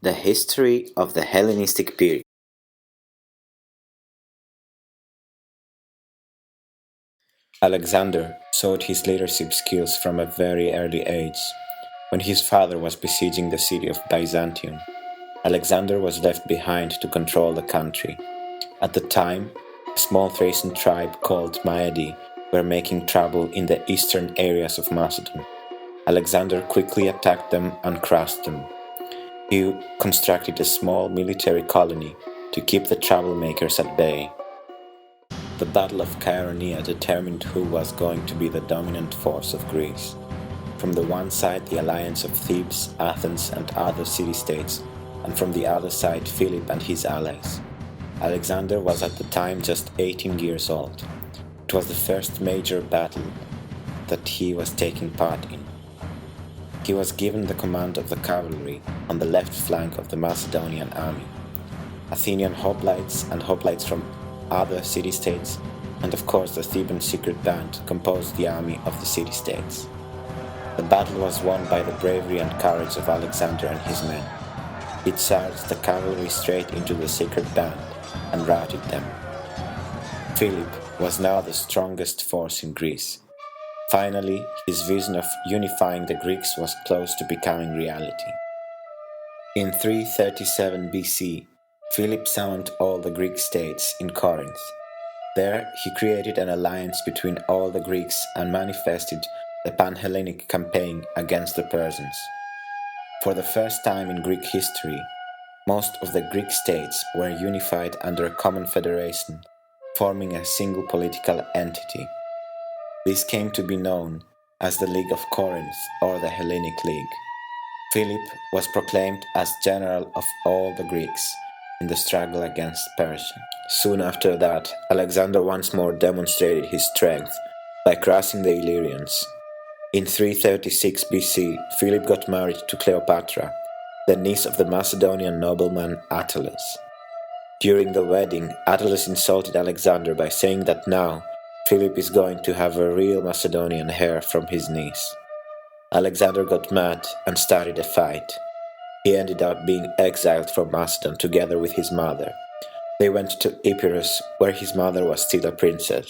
The history of the Hellenistic period. Alexander sought his leadership skills from a very early age. When his father was besieging the city of Byzantium, Alexander was left behind to control the country. At the time, a small Thracian tribe called Maedi were making trouble in the eastern areas of Macedon. Alexander quickly attacked them and crushed them. He constructed a small military colony to keep the troublemakers at bay. The Battle of Chaeronea determined who was going to be the dominant force of Greece. From the one side, the alliance of Thebes, Athens, and other city-states, and from the other side, Philip and his allies. Alexander was at the time just 18 years old. It was the first major battle that he was taking part in. He was given the command of the cavalry on the left flank of the Macedonian army. Athenian hoplites and hoplites from other city-states, and of course the Theban secret band composed the army of the city-states. The battle was won by the bravery and courage of Alexander and his men. He charged the cavalry straight into the secret band and routed them. Philip was now the strongest force in Greece. Finally, his vision of unifying the Greeks was close to becoming reality. In 337 BC, Philip summoned all the Greek states in Corinth. There, he created an alliance between all the Greeks and manifested the Pan-Hellenic campaign against the Persians. For the first time in Greek history, most of the Greek states were unified under a common federation, forming a single political entity. This came to be known as the League of Corinth or the Hellenic League. Philip was proclaimed as general of all the Greeks in the struggle against Persia. Soon after that, Alexander once more demonstrated his strength by crushing the Illyrians. In 336 BC, Philip got married to Cleopatra, the niece of the Macedonian nobleman Attalus. During the wedding, Attalus insulted Alexander by saying that now Philip is going to have a real Macedonian heir from his niece. Alexander got mad and started a fight. He ended up being exiled from Macedon together with his mother. They went to Epirus, where his mother was still a princess.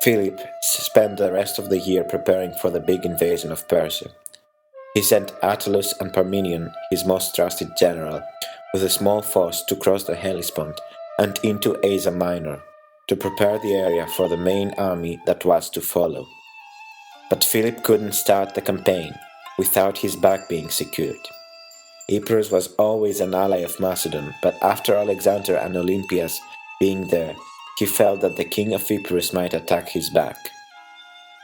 Philip spent the rest of the year preparing for the big invasion of Persia. He sent Attalus and Parmenion, his most trusted general, with a small force to cross the Hellespont and into Asia Minor, to prepare the area for the main army that was to follow. But Philip couldn't start the campaign without his back being secured. Epirus was always an ally of Macedon, but after Alexander and Olympias being there, he felt that the king of Epirus might attack his back.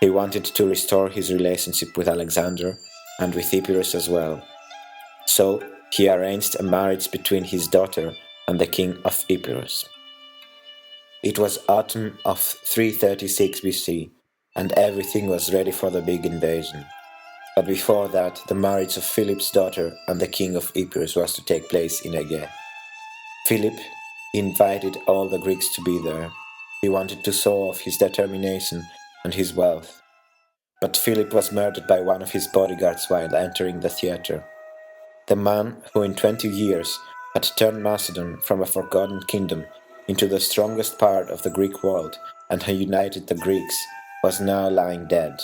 He wanted to restore his relationship with Alexander and with Epirus as well. So he arranged a marriage between his daughter and the king of Epirus. It was autumn of 336 BC, and everything was ready for the big invasion. But before that, the marriage of Philip's daughter and the king of Epirus was to take place in Aegae. Philip invited all the Greeks to be there. He wanted to show off his determination and his wealth. But Philip was murdered by one of his bodyguards while entering the theater. The man who in 20 years had turned Macedon from a forgotten kingdom into the strongest part of the Greek world and had united the Greeks was now lying dead.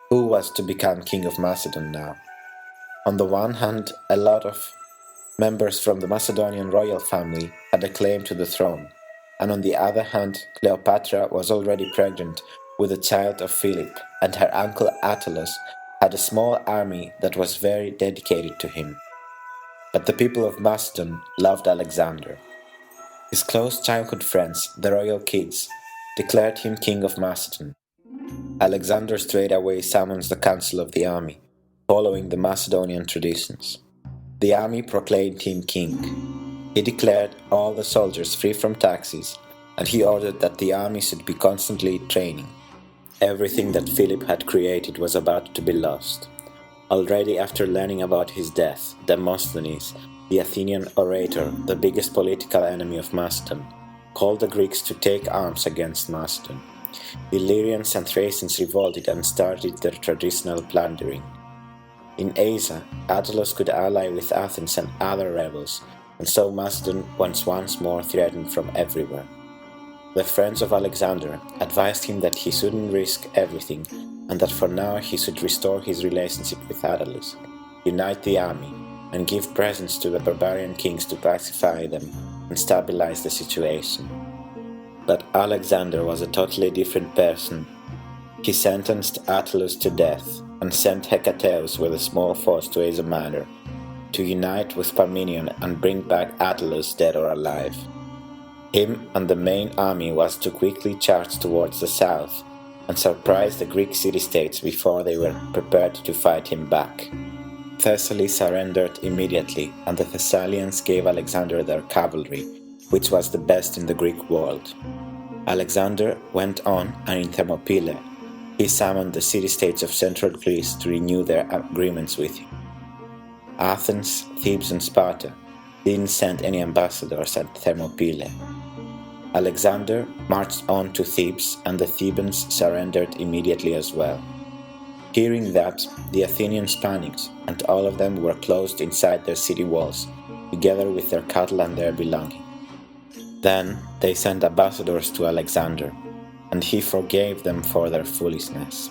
Who was to become king of Macedon now? On the one hand, a lot of members from the Macedonian royal family had a claim to the throne, and on the other hand, Cleopatra was already pregnant with a child of Philip, and her uncle Attalus had a small army that was very dedicated to him. But the people of Macedon loved Alexander. His close childhood friends, the royal kids, declared him king of Macedon. Alexander straight away summons the council of the army, following the Macedonian traditions. The army proclaimed him king. He declared all the soldiers free from taxes, and he ordered that the army should be constantly training. Everything that Philip had created was about to be lost. Already after learning about his death, Demosthenes, the Athenian orator, the biggest political enemy of Macedon, called the Greeks to take arms against Macedon. The Illyrians and Thracians revolted and started their traditional plundering. In Asia, Attalus could ally with Athens and other rebels, and so Macedon was once more threatened from everywhere. The friends of Alexander advised him that he shouldn't risk everything, and that for now he should restore his relationship with Attalus, unite the army, and give presents to the barbarian kings to pacify them and stabilize the situation. But Alexander was a totally different person. He sentenced Attalus to death and sent Hecateus with a small force to Asia Minor to unite with Parmenion and bring back Attalus dead or alive. Him and the main army was to quickly charge towards the south and surprise the Greek city-states before they were prepared to fight him back. Thessaly surrendered immediately, and the Thessalians gave Alexander their cavalry, which was the best in the Greek world. Alexander went on, and in Thermopylae he summoned the city-states of central Greece to renew their agreements with him. Athens, Thebes and Sparta didn't send any ambassadors at Thermopylae. Alexander marched on to Thebes, and the Thebans surrendered immediately as well. Hearing that, the Athenians panicked, and all of them were closed inside their city walls, together with their cattle and their belongings. Then they sent ambassadors to Alexander, and he forgave them for their foolishness.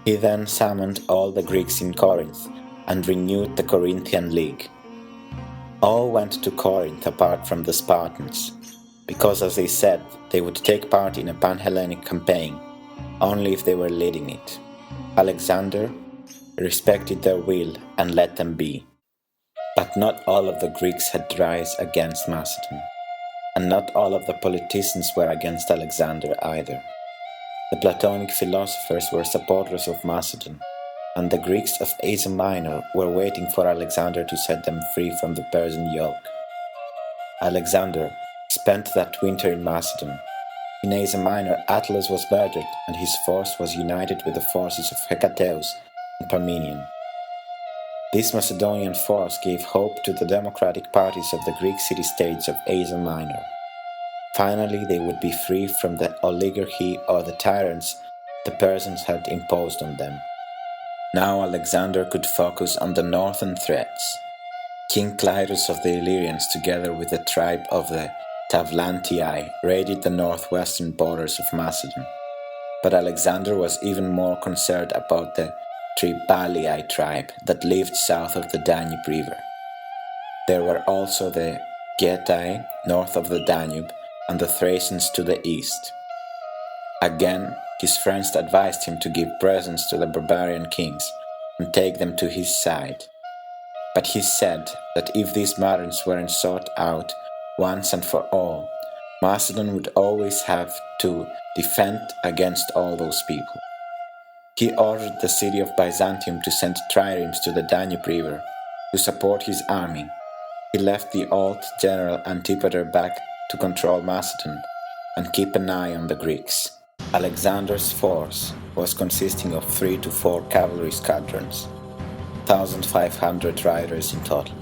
He then summoned all the Greeks in Corinth and renewed the Corinthian League. All went to Corinth apart from the Spartans, because as they said, they would take part in a pan-Hellenic campaign, only if they were leading it. Alexander respected their will and let them be. But not all of the Greeks had rise against Macedon, and not all of the politicians were against Alexander either. The Platonic philosophers were supporters of Macedon, and the Greeks of Asia Minor were waiting for Alexander to set them free from the Persian yoke. Alexander spent that winter in Macedon. In Asia Minor, Attalus was murdered, and his force was united with the forces of Hecateus and Parmenion. This Macedonian force gave hope to the democratic parties of the Greek city-states of Asia Minor. Finally, they would be free from the oligarchy or the tyrants the Persians had imposed on them. Now Alexander could focus on the northern threats. King Clytus of the Illyrians, together with the tribe of the Tavlantii, raided the northwestern borders of Macedon. But Alexander was even more concerned about the Tribalii tribe that lived south of the Danube River. There were also the Getae north of the Danube and the Thracians to the east. Again, his friends advised him to give presents to the barbarian kings and take them to his side. But he said that if these matters weren't sought out once and for all, Macedon would always have to defend against all those people. He ordered the city of Byzantium to send triremes to the Danube River to support his army. He left the old general Antipater back to control Macedon and keep an eye on the Greeks. Alexander's force was consisting of 3 to 4 cavalry squadrons, 1,500 riders in total,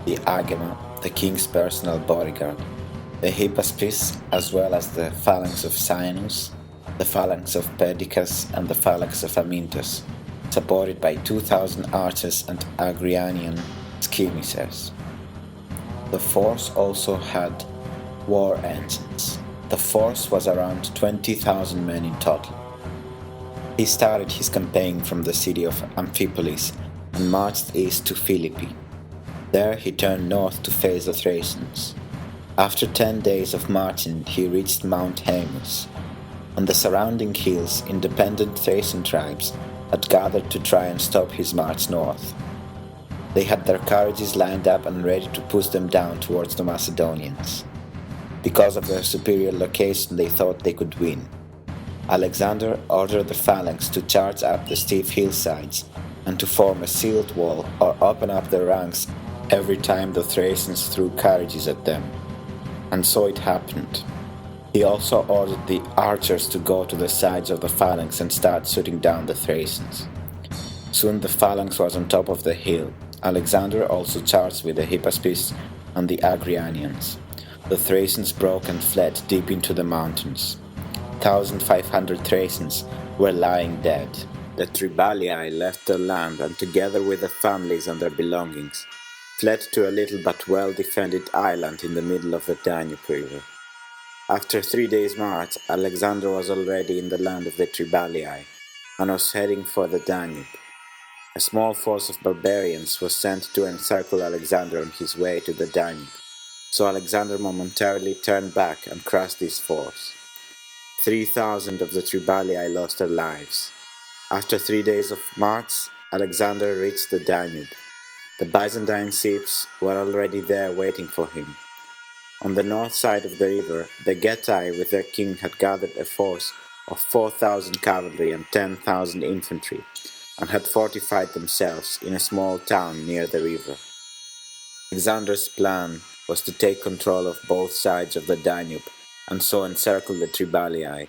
the Agema, the king's personal bodyguard, the Hypaspes, as well as the phalanx of Cyanus, the phalanx of Perdiccas, and the phalanx of Amintus, supported by 2,000 archers and Agrianian skirmishers. The force also had war engines. The force was around 20,000 men in total. He started his campaign from the city of Amphipolis and marched east to Philippi. There he turned north to face the Thracians. After 10 days of marching, he reached Mount Haemus. On the surrounding hills, independent Thracian tribes had gathered to try and stop his march north. They had their carriages lined up and ready to push them down towards the Macedonians. Because of their superior location, they thought they could win. Alexander ordered the phalanx to charge up the steep hillsides and to form a sealed wall or open up their ranks every time the Thracians threw carriages at them. And so it happened. He also ordered the archers to go to the sides of the phalanx and start shooting down the Thracians. Soon the phalanx was on top of the hill. Alexander also charged with the Hypaspes and the Agrianians. The Thracians broke and fled deep into the mountains. 1,500 Thracians were lying dead. the Tribalii left their land and together with their families and their belongings, fled to a little but well-defended island in the middle of the Danube River. After 3 days' march, Alexander was already in the land of the Tribalii and was heading for the Danube. A small force of barbarians was sent to encircle Alexander on his way to the Danube, so Alexander momentarily turned back and crushed this force. 3,000 of the Tribalii lost their lives. After 3 days of march, Alexander reached the Danube. The Byzantine ships were already there waiting for him. On the north side of the river, the Getae with their king had gathered a force of 4,000 cavalry and 10,000 infantry, and had fortified themselves in a small town near the river. Alexander's plan was to take control of both sides of the Danube and so encircle the Tribalii.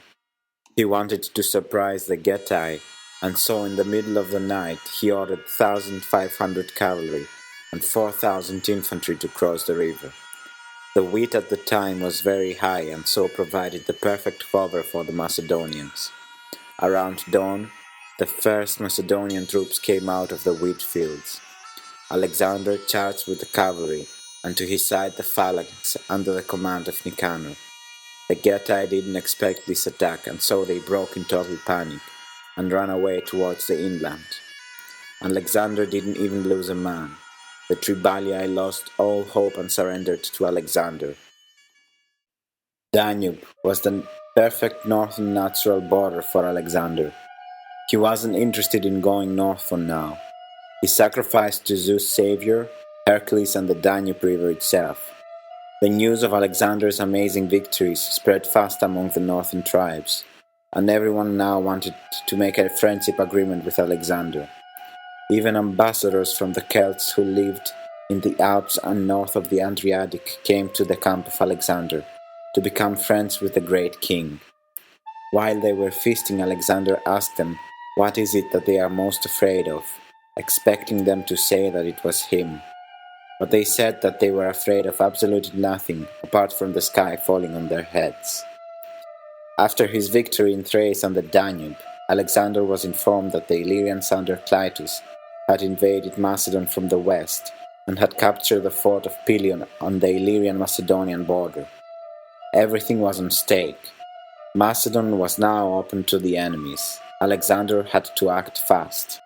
He wanted to surprise the Getae, and so in the middle of the night he ordered 1,500 cavalry and 4,000 infantry to cross the river. The wheat at the time was very high and so provided the perfect cover for the Macedonians. Around dawn, the first Macedonian troops came out of the wheat fields. Alexander charged with the cavalry, and to his side the phalanx under the command of Nicanor. The Getae didn't expect this attack, and so they broke in total panic and ran away towards the inland. Alexander didn't even lose a man. The Tribalii lost all hope and surrendered to Alexander. Danube was the perfect northern natural border for Alexander. He wasn't interested in going north for now. He sacrificed to Zeus' savior, Hercules, and the Danube River itself. The news of Alexander's amazing victories spread fast among the northern tribes, and everyone now wanted to make a friendship agreement with Alexander. Even ambassadors from the Celts who lived in the Alps and north of the Adriatic came to the camp of Alexander to become friends with the great king. While they were feasting, Alexander asked them what is it that they are most afraid of, expecting them to say that it was him. But they said that they were afraid of absolutely nothing apart from the sky falling on their heads. After his victory in Thrace and the Danube, Alexander was informed that the Illyrians under Clytus had invaded Macedon from the west and had captured the fort of Pelion on the Illyrian-Macedonian border. Everything was on stake. Macedon was now open to the enemies. Alexander had to act fast.